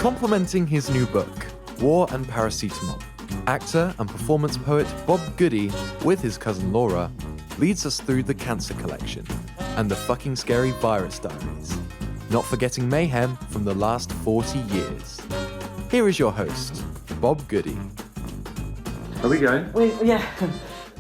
Complementing his new book, War and Paracetamol, actor and performance poet Bob Goody, with his cousin Laura, leads us through the Cancer Collection and the fucking scary virus diaries, not forgetting mayhem from the last 40 years. Here is your host, Bob Goody. Are we going? Yeah.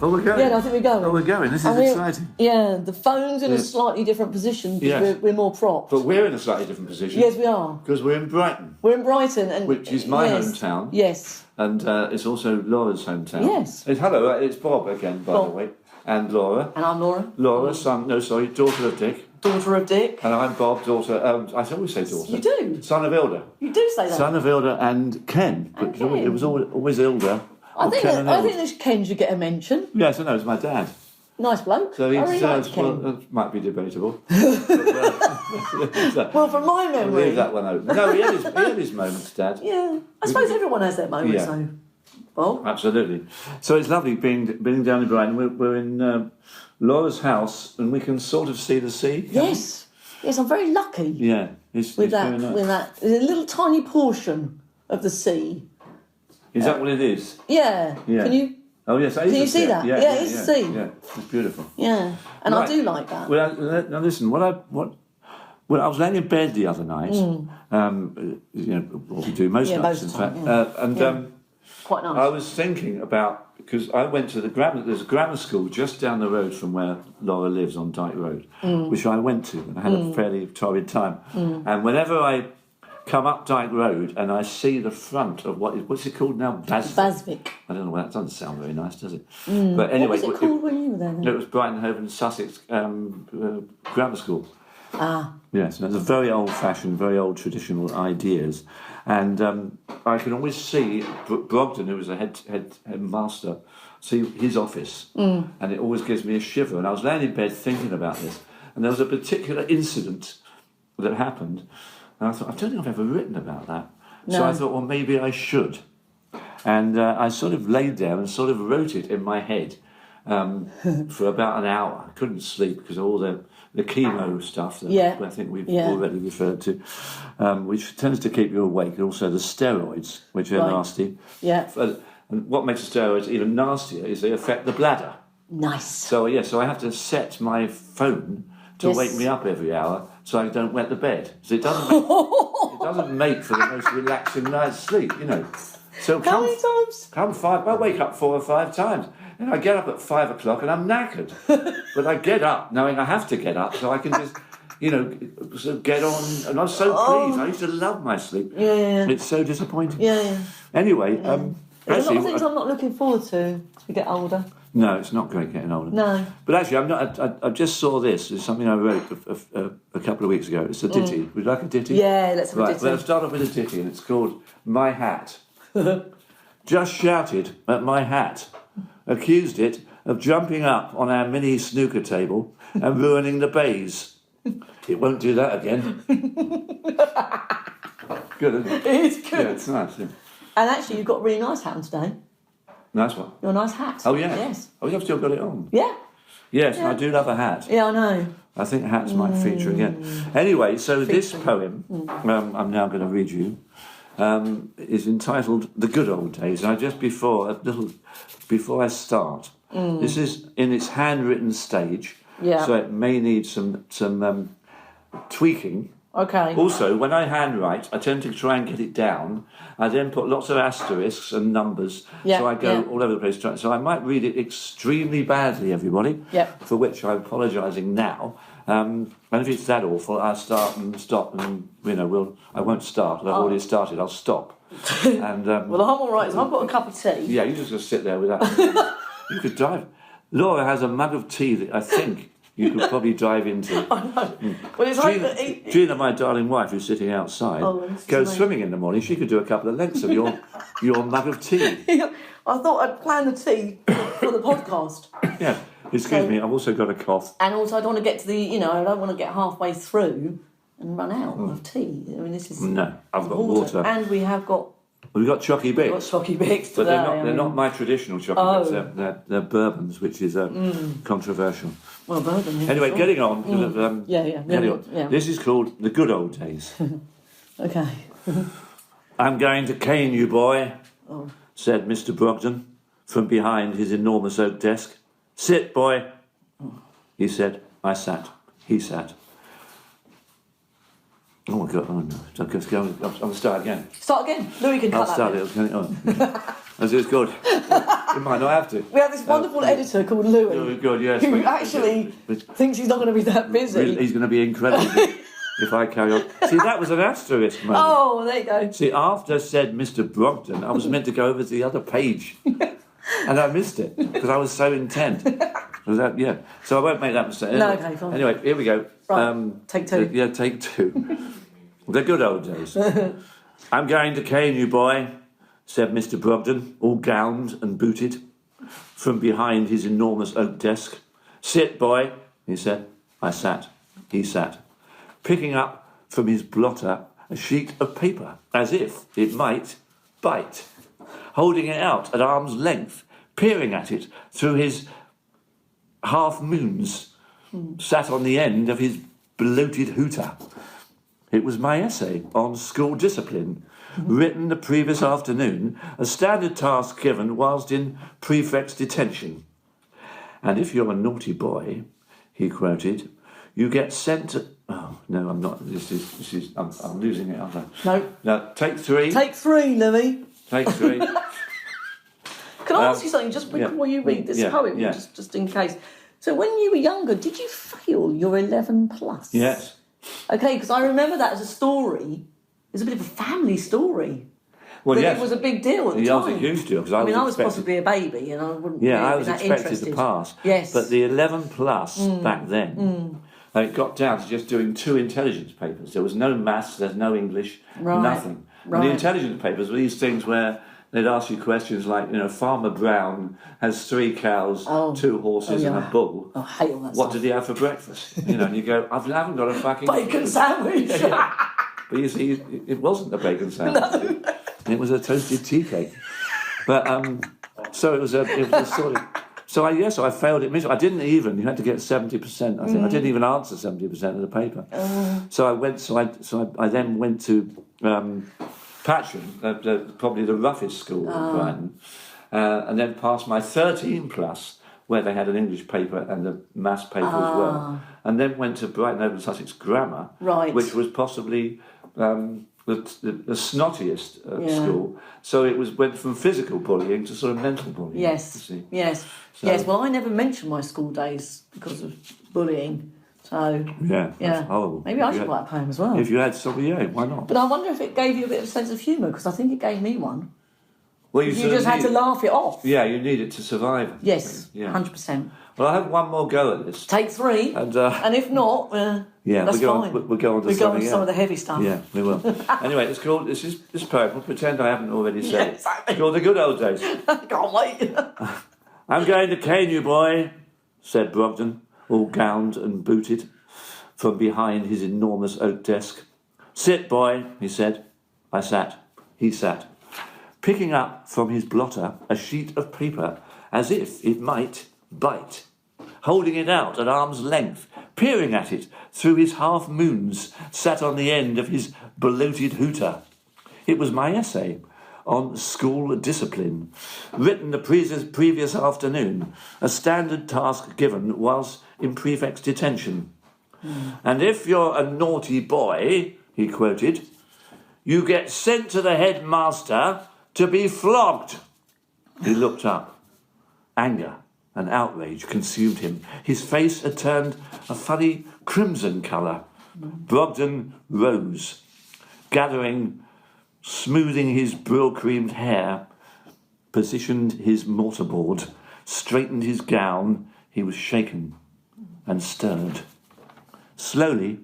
Oh, we're going? Yeah, I think we're going. Oh, we're going. This is exciting. Yeah, the phone's in a slightly different position because we're more propped. But we're in a slightly different position. Yes, we are. Because we're in Brighton. We're in Brighton. And which is my hometown. Yes. And it's also Laura's hometown. Yes. Hello, it's Bob again, by the way. And Laura. And I'm Laura. Laura, daughter of Dick. Daughter of Dick. And I'm Bob, daughter, I always say daughter. You do? Son of Ilda. You do say that? Son of Ilda and Ken. And But Ken. It was always Ilda. I think this Ken should get a mention. Yes, I know, it's my dad. Nice bloke. So I really like Ken. Well, that might be debatable. Well, from my memory... Leave that one open. No, he had his moments, Dad. Yeah. I suppose everyone has their moments, though. Well, absolutely. So it's lovely being down in Brighton. We're in Laura's house, and we can sort of see the sea. Yes. Yes, I'm very lucky. Yeah. It's with very nice. that. There's a little tiny portion of the sea. Is that what it is? Yeah. Can you... Oh, yes. Can you see that? Yeah, it's the sea. Yeah, it's beautiful. Yeah, and right. I do like that. Well, now listen, I was laying in bed the other night, what we do most nights, in fact, quite nice. I was thinking about, because I went to there's a grammar school just down the road from where Laura lives on Dyke Road, which I went to, and I had a fairly torrid time. And whenever I come up Dyke Road and I see the front of what's it called now? Basvic. I don't know, that doesn't sound very nice, does it? But anyway, what was it called when you were there? It was Brighton Hove and Sussex Grammar School. Ah. Yes, and it's a very old-fashioned, very old traditional ideas. And I can always see Brogden, who was a headmaster, see his office. And it always gives me a shiver. And I was laying in bed thinking about this. And there was a particular incident that happened. And I thought, I don't think I've ever written about that. No. So I thought, well, maybe I should. And I sort of laid there and sort of wrote it in my head for about an hour. I couldn't sleep because of all the chemo stuff that I think we've already referred to, which tends to keep you awake, and also the steroids, which are nasty. Yeah. And what makes the steroids even nastier is they affect the bladder. Nice. So I have to set my phone to wake me up every hour so I don't wet the bed. So it doesn't make for the most relaxing night's sleep, you know. So how many times? I wake up 4 or 5 times. And I get up at 5 o'clock and I'm knackered. But I get up knowing I have to get up so I can just, sort of get on. And I'm so pleased. I used to love my sleep. Yeah. It's so disappointing. Yeah. Anyway, there's a lot of things I'm not looking forward to as we get older. No, it's not great getting older. No. But actually, I just saw this. It's something I wrote a couple of weeks ago. It's a ditty. Would you like a ditty? Yeah, let's have a ditty. Well, I'll start off with a ditty, and it's called My Hat. Just shouted at my hat. Accused it of jumping up on our mini snooker table and ruining the bays. It won't do that again. Good, isn't it? It is good. Yeah, it's nice. Yeah. And actually, you've got a really nice hat on today. Nice one. Your nice hat. Oh, yeah. Yes. Oh, you've still got it on. Yeah. Yes, I do love a hat. Yeah, I know. I think hats might feature again. Anyway, so this poem, I'm now going to read you, is entitled "The Good Old Days." And before I start, this is in its handwritten stage, so it may need some tweaking. Okay. Also, when I handwrite, I tend to try and get it down. I then put lots of asterisks and numbers, so I go all over the place. So I might read it extremely badly, everybody, for which I'm apologising now. And if it's that awful, I'll start and stop, and I won't start. I've already started. I'll stop. And well, I'm all right. So I've got a cup of tea. Yeah, you just got to sit there with that. You could dive. Laura has a mug of tea that I think you could probably dive into. I know. Well, it's Gina, my darling wife, who's sitting outside, goes swimming in the morning. She could do a couple of lengths of your mug of tea. I thought I'd plan the tea for the podcast. Yeah. Excuse me, I've also got a cough. And also I don't want to get to I don't want to get halfway through and run out of tea. I mean, this is... No, I've got water. And we have got... We've got Chocky Bix. We've got Chocky Bix today. But they're not my traditional Chocky Bix. They're bourbons, which is controversial. Well, bourbon, yeah. Anyway, getting on. Yeah. This is called The Good Old Days. Okay. I'm going to cane you, boy, said Mr. Brogden from behind his enormous oak desk. Sit, boy, he said. I sat. He sat. Oh my God! Oh no! I'll start again. Start again. Louis can cut I'll start it. As it's good. You might not have to. We have this wonderful editor called Louis. Oh, good, yes. Who actually thinks he's not going to be that busy. He's going to be incredible if I carry on. See, that was an asterisk moment. Oh, there you go. See, after said Mr. Brogden, I was meant to go over to the other page. And I missed it because I was so intent. Yeah. So I won't make that mistake. No, okay, fine. Anyway, here we go. Right, take two. Yeah, take two. The good old days. I'm going to cane you, boy, said Mr. Brogden, all gowned and booted, from behind his enormous oak desk. Sit, boy, he said. I sat. He sat, picking up from his blotter a sheet of paper, as if it might bite, holding it out at arm's length, peering at it through his half-moons, sat on the end of his bloated hooter. It was my essay on school discipline, written the previous afternoon, a standard task given whilst in prefect's detention. And if you're a naughty boy, he quoted, you get sent to... Oh, no, I'm not. I'm losing it, aren't I? No. Now, take three. Take three, Louis. Take three. Can I ask you something just before you read this poem, just in case? So when you were younger, did you fail your 11 plus? Yes. Okay, because I remember that as a story. It's a bit of a family story. Well, but yes. it was a big deal at the It time. was a huge deal. I was possibly a baby and I wouldn't be I was that expected interested. to pass. Yes. But the 11 plus back then, it got down to just doing 2 intelligence papers. There was no maths, there's no English, nothing. Right. And the intelligence papers were these things where they'd ask you questions like, Farmer Brown has 3 cows, 2 horses and a bull. I hate all that What stuff. did he have for breakfast? And you go, I haven't got a fucking... Bacon sandwich! But you see, it wasn't a bacon sandwich. No. It was a toasted tea cake. But, so it was a sort of... So I failed it miserably. I didn't even. You had to get 70%. I think I didn't even answer 70% of the paper. So I went. So I then went to Patcham, probably the roughest school in Brighton, and then passed my 13 plus, where they had an English paper and a maths paper as well, and then went to Brighton Open Sussex Grammar, which was possibly the snottiest school. So it went from physical bullying to sort of mental bullying. Yes. Well, I never mentioned my school days because of bullying. So that's horrible. Maybe I should write a poem as well. If you had somebody, why not? But I wonder if it gave you a bit of a sense of humour, because I think it gave me one. Well, you just had to laugh it off. Yeah, you need it to survive. Yes, 100%. Well, I have one more go at this. Take 3, and if not, that's fine. We'll go on to some of the heavy stuff. Yeah, we will. Anyway, it's called. This poem. We'll pretend I haven't already said it. Exactly. It's called The Good Old Days. Can't wait. I'm going to cane you, boy, said Brogden, all gowned and booted, from behind his enormous oak desk. Sit, boy, he said. I sat. He sat, picking up from his blotter a sheet of paper, as if it might bite, holding it out at arm's length, peering at it through his half-moons, sat on the end of his bloated hooter. It was my essay on school discipline, written the previous afternoon, a standard task given whilst in prefect's detention. And if you're a naughty boy, he quoted, you get sent to the headmaster to be flogged. He looked up. Anger and outrage consumed him. His face had turned a funny crimson colour. Brogden rose, smoothing his brill-creamed hair, positioned his mortarboard, straightened his gown. He was shaken and stirred. Slowly,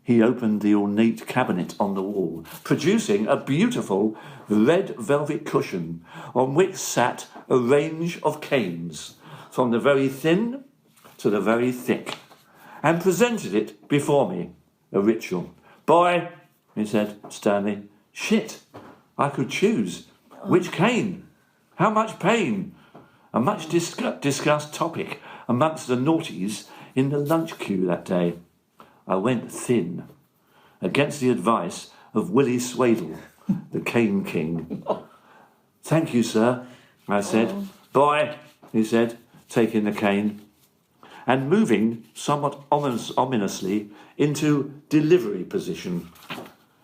he opened the ornate cabinet on the wall, producing a beautiful red velvet cushion on which sat a range of canes, from the very thin to the very thick, and presented it before me, a ritual. Boy, he said sternly, shit, I could choose. Which cane? How much pain? A much discussed topic amongst the naughties in the lunch queue that day. I went thin, against the advice of Willie Swadle, the cane king. "Thank you, sir," I said. "Boy," he said, taking the cane and moving somewhat ominously into delivery position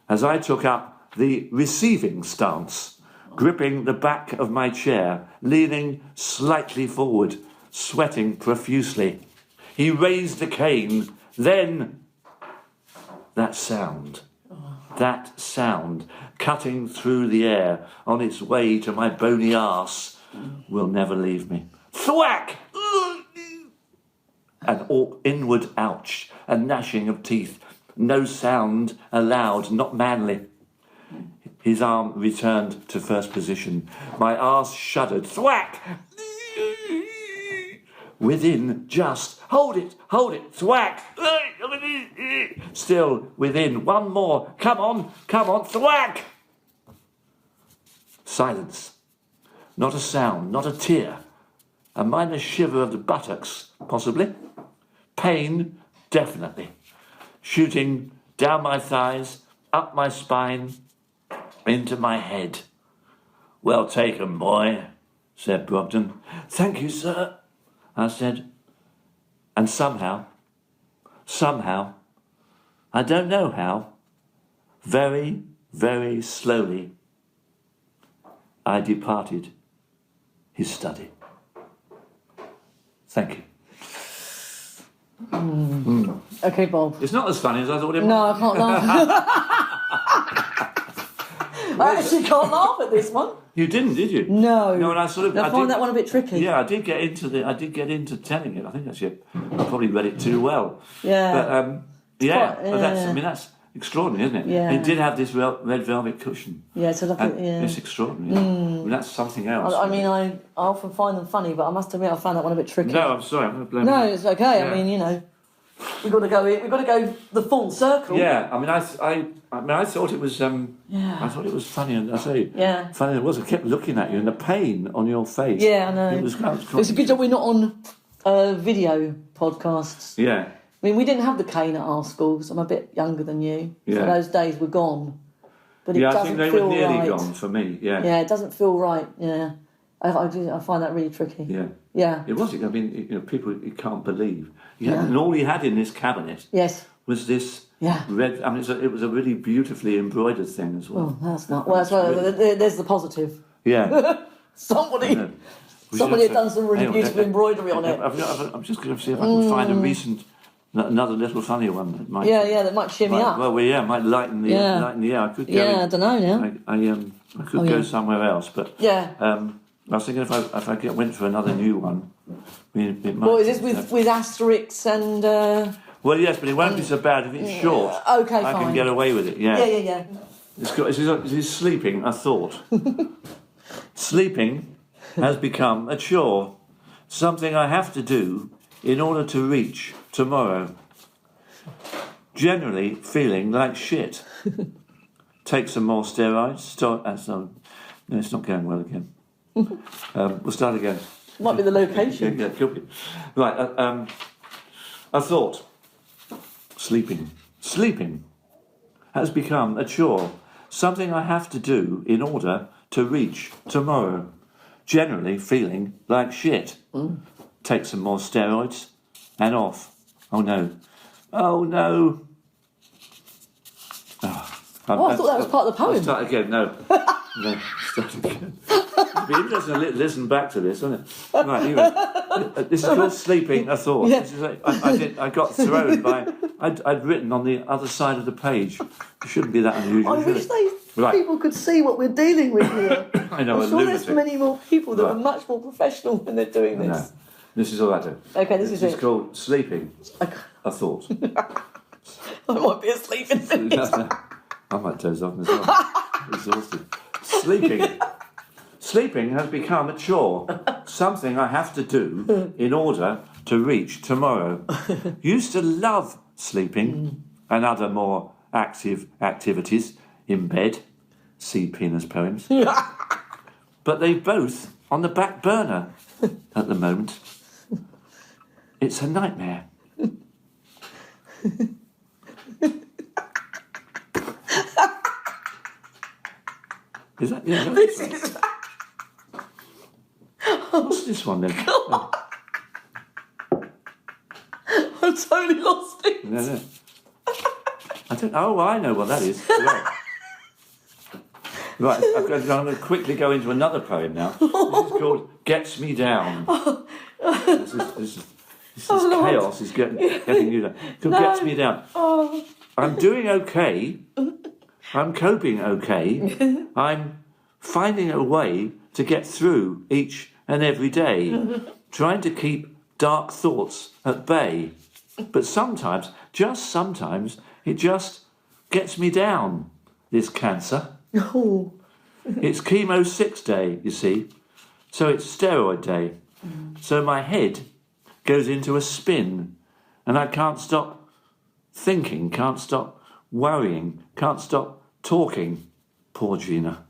as I took up the receiving stance, gripping the back of my chair, leaning slightly forward, sweating profusely. He raised the cane, then that sound, cutting through the air on its way to my bony arse, will never leave me. Thwack! An inward ouch, a gnashing of teeth. No sound allowed, not manly. His arm returned to first position. My arse shuddered. Thwack! Within, just, hold it, thwack! Still within, one more, come on, thwack! Silence. Not a sound, not a tear. A minor shiver of the buttocks, possibly. Pain, definitely. Shooting down my thighs, up my spine, into my head. "Well taken, boy," said Brogden. "Thank you, sir," I said. And somehow, I don't know how, very, very slowly, I departed his study. Thank you. Okay, Bob. It's not as funny as I thought it was. No, I can't laugh. I actually can't laugh at this one. You didn't, did you? No. No, and I find that one a bit tricky. Yeah, I did get into telling it. I think actually I probably read it too well. Yeah. But that's extraordinary, isn't it? Yeah. It did have this red velvet cushion. Yeah, it's a lovely. Yeah. It's extraordinary. I mean, that's something else. I often find them funny, but I must admit I found that one a bit tricky. No, I'm sorry. I'm going to blame. No, it's okay. Yeah. I mean, we've got to go the full circle. Yeah, I mean, I thought it was. I thought it was funny, and I say, funny it was. I kept looking at you, and the pain on your face. Yeah, I know. It was It's a good job we're not on video podcasts. Yeah. I mean, we didn't have the cane at our schools. I'm a bit younger than you. Yeah. So those days were gone. But it I doesn't think they feel were nearly right. gone for me. Yeah. Yeah, it doesn't feel right. Yeah, I find that really tricky. Yeah. Yeah. It was. I mean, people you can't believe. And all he had in this cabinet. Yes. Was this Yeah. red? I mean, it was a really beautifully embroidered thing as well. Oh, that's not. Well, there's the positive. Yeah. Somebody had done some really beautiful embroidery on it. I'm just going to see if I can find another little funny one that might. That might cheer me up. Well, might lighten the air. I could go. Yeah, I don't know now. I could go somewhere else, but yeah. I was thinking if I went for another new one, it might. Well, is this with asterisks and? Well, yes, but it won't be so bad if it's short. Okay, I can get away with it. Yeah. Yeah. It's sleeping. I thought. Sleeping has become a chore, something I have to do in order to reach tomorrow. Generally feeling like shit. Take some more steroids. No, it's not going well again. We'll start again. Might be the location. Yeah, could be. Right. I thought. Sleeping has become a chore, something I have to do in order to reach tomorrow. Generally feeling like shit. Take some more steroids and off. Oh no. Oh, I thought that was part of the poem. I'll start again. No, start again. It'd be interesting to listen back to this, wouldn't it? Right, anyway, this is called Sleeping, I thought. Yeah. This is I got thrown by... I'd written on the other side of the page. It shouldn't be that unusual, I wish people could see what we're dealing with here. I know, I'm sure there's many more people that are much more professional when they're doing this. No, this is all I do. Okay, this is it. It's called Sleeping, I thought. I might be asleep in minutes. I might doze off as well. Exhausted. Sleeping has become a chore, something I have to do in order to reach tomorrow. Used to love sleeping and other more active activities in bed. See Pina's poems. But they both on the back burner at the moment. It's a nightmare. Is that? Yeah. This is... What's this one then? I've totally lost it. No. I don't. Oh, I know what that is. Right. I'm going to quickly go into another poem now. This is called "Gets Me Down." This is chaos. Is getting you down. It gets me down. Oh. I'm doing okay. I'm coping okay. I'm finding a way to get through each and every day, trying to keep dark thoughts at bay. But sometimes, just sometimes, it just gets me down, this cancer. Oh. It's chemo 6 day, you see, so it's steroid day. So my head goes into a spin, and I can't stop thinking, can't stop worrying, can't stop talking, poor Gina,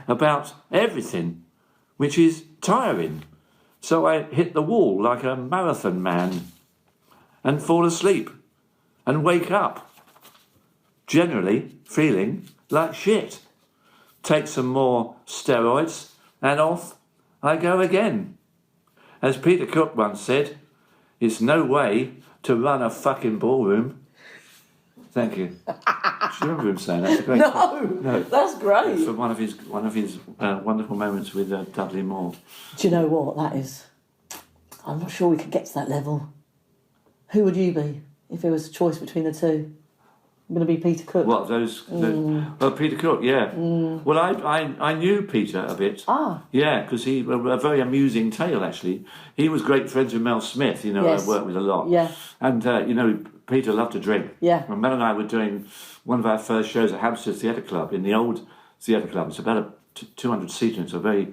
about everything, which is tiring. So I hit the wall like a marathon man and fall asleep and wake up, generally feeling like shit. Take some more steroids and off I go again. As Peter Cook once said, it's no way to run a fucking ballroom. Thank you. Do you remember him saying that? That's a great No, that's great. It's from one of his wonderful moments with Dudley Moore. Do you know what that is? I'm not sure we could get to that level. Who would you be if there was a choice between the two? I'm going to be Peter Cook. What, those... Well, Peter Cook, yeah. Well, I knew Peter a bit. Ah. Yeah, because he... A very amusing tale, actually. He was great friends with Mel Smith, you know, Yes. I worked with a lot. Yeah. And, you know, Peter loved to drink. Yeah. And Mel and I were doing one of our first shows at Hampstead Theatre Club, in the old theatre club. It's about a 200-seater. It's a very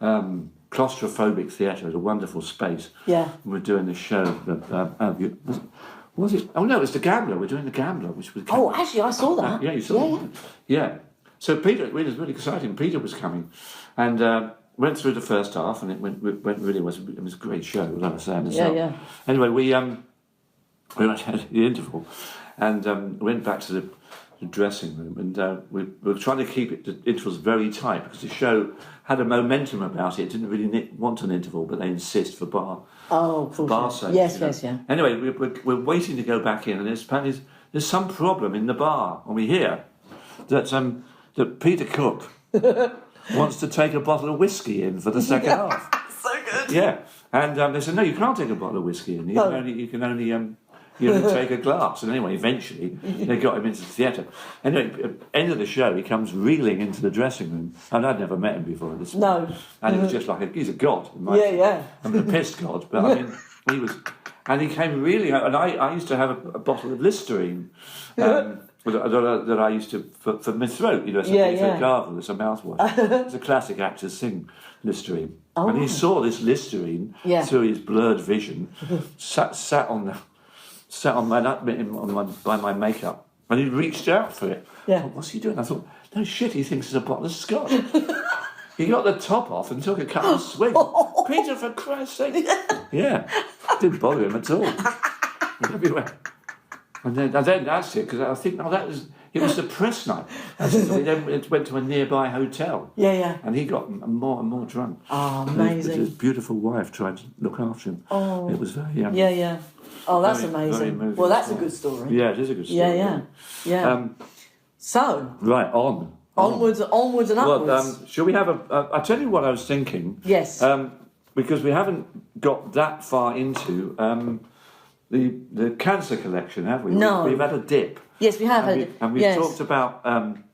claustrophobic theatre. It's a wonderful space. Yeah. And we're doing this show. Was it? Oh no, it's The Gambler. We're doing The Gambler, which was... Oh, actually, I saw that. Yeah, you saw it. Yeah. So Peter, it was really exciting. Peter was coming, and went through the first half, and it went really well. It was a great show. Like I say, Yeah. Anyway, we had the interval, and went back to the dressing room, and we were trying to keep the intervals very tight because the show had a momentum about it. It didn't really want an interval, but they insist for bar. Oh, of course. Bar sake, yes, you know. yes, yeah. Anyway, we're waiting to go back in, and apparently there's some problem in the bar, and we hear that Peter Cook wants to take a bottle of whiskey in for the second half. So good. Yeah, and they said no, you can't take a bottle of whiskey in. You can only take a glass. And anyway, eventually they got him into the theatre. Anyway, at the end of the show, he comes reeling into the dressing room, and I'd never met him before. No. And he was just like he's a god. Yeah. I mean, a pissed god, but I mean, he was. And he came reeling, and I used to have a bottle of Listerine that I used to for my throat. You know, for gargle. It's a mouthwash. It's a classic actors sing Listerine. Oh. And he saw this Listerine through his blurred vision, sat by my makeup, and he reached out for it. Yeah. I thought, what's he doing? I thought, no shit, he thinks it's a bottle of scotch. He got the top off and took a couple of swigs. Peter, for Christ's sake. Yeah. Didn't bother him at all. Everywhere. And then that's it, because I think, it was the press night. We then went to a nearby hotel. Yeah. And he got more and more drunk. Oh, amazing. His beautiful wife tried to look after him. Oh. It was very... Yeah. Oh, that's very, amazing. very Well, that's a good story. Yeah, it is a good story. Yeah. So... Right, on. Onwards and upwards. Well, shall we have I'll tell you what I was thinking. Yes. Because we haven't got that far into the cancer collection, have we? No. We've had a dip. Yes, we have and had... And we've talked about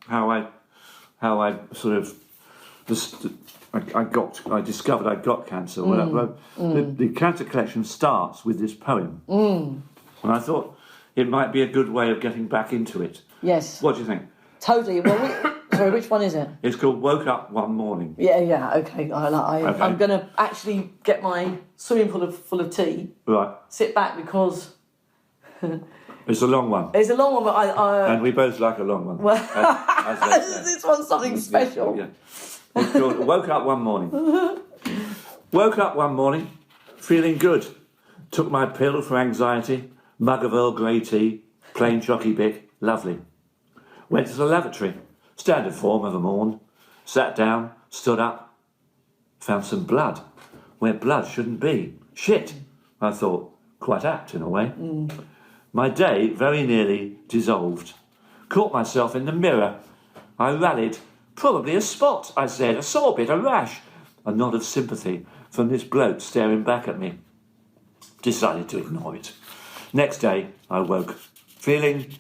how I sort of... I discovered I got cancer. The cancer collection starts with this poem. And I thought it might be a good way of getting back into it. Yes. What do you think? Totally. Well, sorry, which one is it? It's called Woke Up One Morning. Yeah, okay. I'm going to actually get my swimming pool full of tea. Right. Sit back because... It's a long one. It's a long one, but and we both like a long one. Well, as they say. this one's something special. Yeah. It's called Woke Up One Morning. Woke up one morning, feeling good. Took my pill for anxiety, mug of Earl Grey tea, plain chocky bic, lovely. Went to the lavatory, standard form of a morn. Sat down, stood up, found some blood where blood shouldn't be. Shit, I thought. Quite apt in a way. My day very nearly dissolved. Caught myself in the mirror. I rallied. Probably a spot, I said. A sore bit, a rash. A nod of sympathy from this bloke staring back at me. Decided to ignore it. Next day, I woke, feeling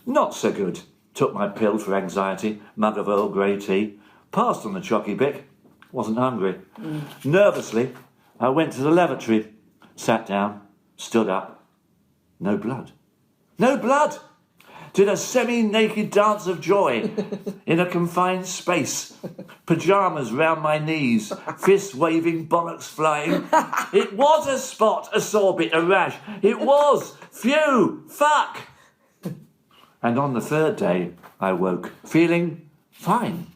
not so good. Took my pill for anxiety, mug of Earl Grey tea, passed on the chocky bick, wasn't hungry. Nervously, I went to the lavatory, sat down, stood up. No blood. No blood! Did a semi-naked dance of joy in a confined space. Pyjamas round my knees, fists waving, bollocks flying. It was a spot, a sore bit, a rash. It was! Phew! Fuck! And on the third day, I woke, feeling fine.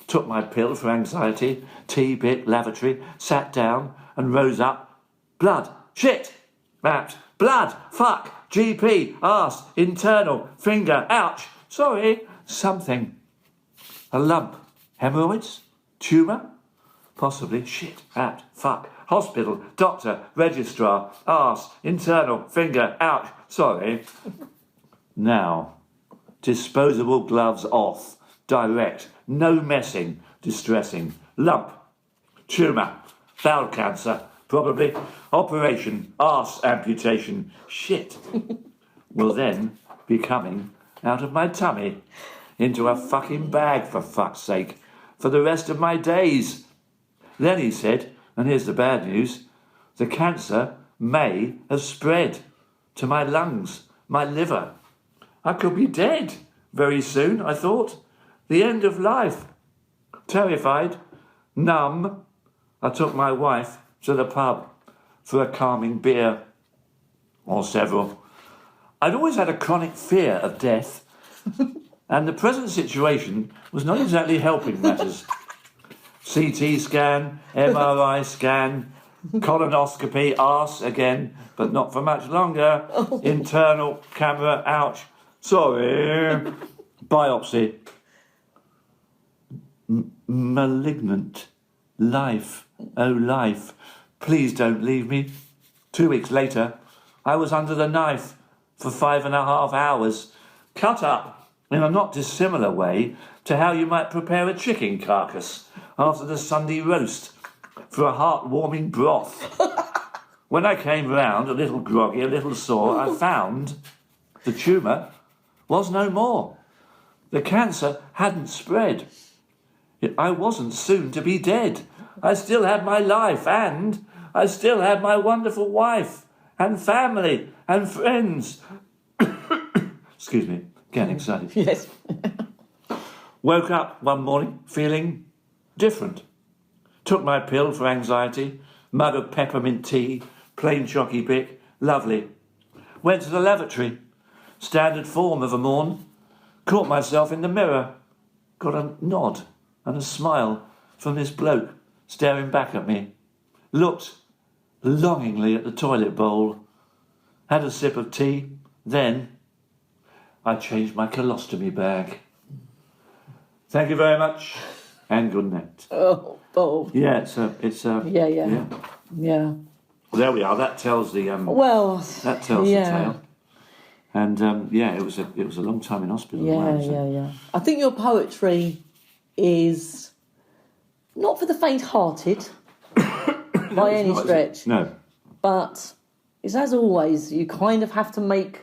Took my pill for anxiety, tea bit, lavatory, sat down and rose up. Blood. Shit! Mapped. Blood. Fuck. GP. Arse. Internal. Finger. Ouch. Sorry. Something. A lump. Hemorrhoids? Tumour? Possibly. Shit. Apt. Fuck. Hospital. Doctor. Registrar. Arse. Internal. Finger. Ouch. Sorry. Now. Disposable gloves off. Direct. No messing. Distressing. Lump. Tumour. Bowel cancer. Probably. Operation. Arse amputation. Shit. Will then be coming out of my tummy into a fucking bag, for fuck's sake, for the rest of my days. Then he said, and here's the bad news, the cancer may have spread to my lungs, my liver. I could be dead very soon, I thought. The end of life. Terrified, numb, I took my wife to the pub for a calming beer, or several. I'd always had a chronic fear of death, and the present situation was not exactly helping matters. CT scan, MRI scan, colonoscopy, arse again, but not for much longer. Internal camera, ouch. Sorry. Biopsy. Malignant. Life. Oh, life. Please don't leave me. 2 weeks later, I was under the knife for 5.5 hours, cut up in a not dissimilar way to how you might prepare a chicken carcass after the Sunday roast for a heart-warming broth. When I came round, a little groggy, a little sore, I found the tumour was no more. The cancer hadn't spread. I wasn't soon to be dead. I still had my life, and I still had my wonderful wife and family and friends. Excuse me, getting excited. Yes. Woke up one morning feeling different. Took my pill for anxiety, mug of peppermint tea, plain chocky bick, lovely. Went to the lavatory, standard form of a morn. Caught myself in the mirror. Got a nod and a smile from this bloke staring back at me. Looked longingly at the toilet bowl. Had a sip of tea. Then I changed my colostomy bag. Thank you very much, and good night. Oh, Bob. Yeah, it's Yeah. There we are. That tells the That tells the tale. And it was a long time in hospital. Yeah. I think your poetry is not for the faint-hearted by any stretch. No. But it's, as always, you kind of have to make.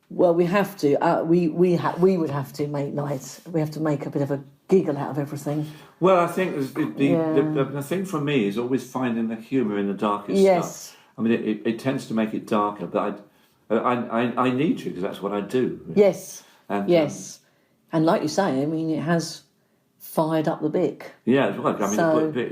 Well, we have to. We would have to make nights. We have to make a bit of a giggle out of everything. Well, I think the thing for me is always finding the humour in the darkest stuff. I mean, it tends to make it darker, but I need to, because that's what I do. Yes. And, yes. And like you say, I mean, it has fired up the Bic. Yeah, it's like, I mean,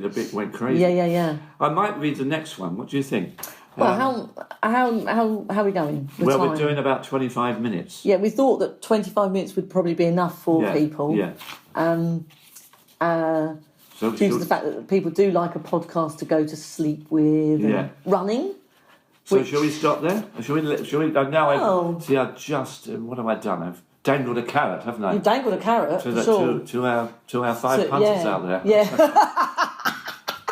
the Bic went crazy. Yeah. I might read the next one. What do you think? Well, how are we going? We're doing about 25 minutes. Yeah, we thought that 25 minutes would probably be enough for people. Yeah. Due to the fact that people do like a podcast to go to sleep with. And running. So shall we stop there? Shall we? Now I just. What have I done? dangled a carrot, haven't I? You dangled a carrot, to, for sure. to our five punters out there. Yeah.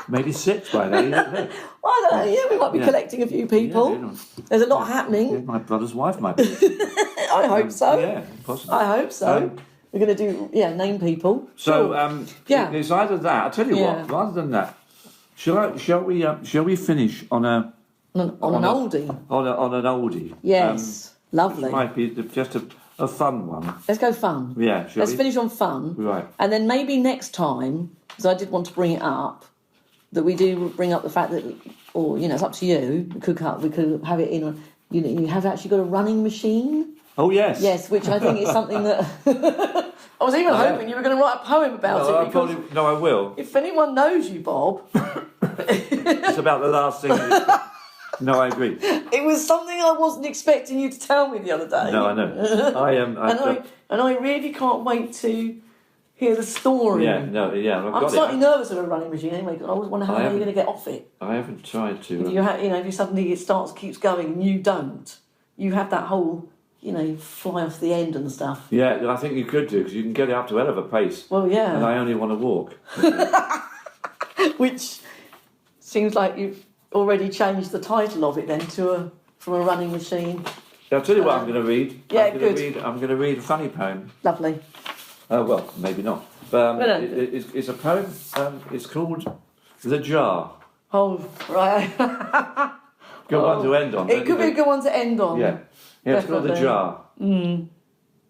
Maybe 6 by then. You don't know. I don't know, yeah, we might be collecting a few people. Yeah, There's a lot happening. my brother's wife might be. I hope so. Yeah, possibly. I hope so. We're going to do, name people. So, Yeah. it's either that. I'll tell you Yeah. what. Rather than that, shall we finish on an oldie? On an oldie. Yes. Lovely. Which might be just a fun one. Let's go fun. Yeah. Let's finish on fun. Right. And then maybe next time, because I did want to bring it up, that we do bring up the fact that, or it's up to you. We could have it in. You have actually got a running machine. Oh yes. Yes, which I think is something that I was even hoping you were going to write a poem about it. Because I will. If anyone knows you, Bob, it's about the last thing. No, I agree. It was something I wasn't expecting you to tell me the other day. No, I know. I am. And I really can't wait to hear the story. Yeah, no, yeah. I'm slightly nervous of a running machine anyway, because I always wonder how you're going to get off it. I haven't tried to. If you suddenly keeps going and you don't, you have that whole, fly off the end and stuff. Yeah, I think you could do, because you can get it up to a hell of a pace. Well, yeah. And I only want to walk. Which seems like you've already changed the title of it then from a running machine. I'll tell you what I'm going to read. Yeah, I'm going to read a funny poem. Lovely. Well, maybe not. But it's a poem. It's called The Jar. Oh, right. Good one to end on. It could be a good one to end on. Yeah, it's called The Jar.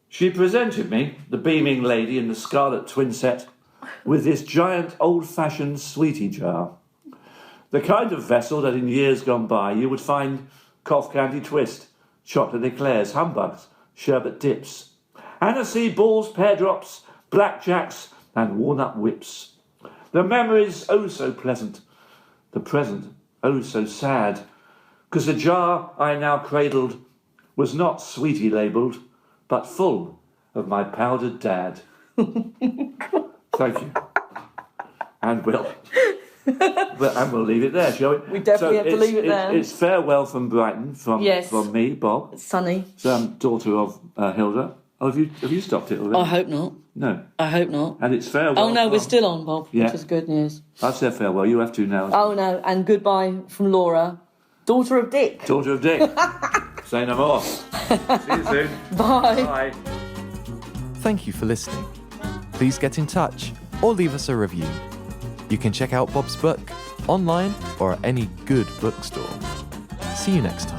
She presented me, the beaming lady in the scarlet twin set, with this giant old-fashioned sweetie jar. The kind of vessel that in years gone by you would find cough candy twist, chocolate eclairs, humbugs, sherbet dips, Annecy balls, pear drops, blackjacks, and walnut whips. The memories oh so pleasant, the present oh so sad, 'cause the jar I now cradled was not sweetie labelled, but full of my powdered dad. Thank you. And we'll leave it there, shall we? We definitely have to leave it there. It's farewell from Brighton, from me, Bob. It's sunny. Daughter of Hilda. Oh, have you stopped it already? I hope not. No. I hope not. And it's farewell. Oh no, we're still on, Bob, which is good news. I've said farewell. You have to now. Oh no, and goodbye from Laura, daughter of Dick. Daughter of Dick. Say no more. See you soon. Bye. Bye. Thank you for listening. Please get in touch or leave us a review. You can check out Bob's book online or at any good bookstore. See you next time.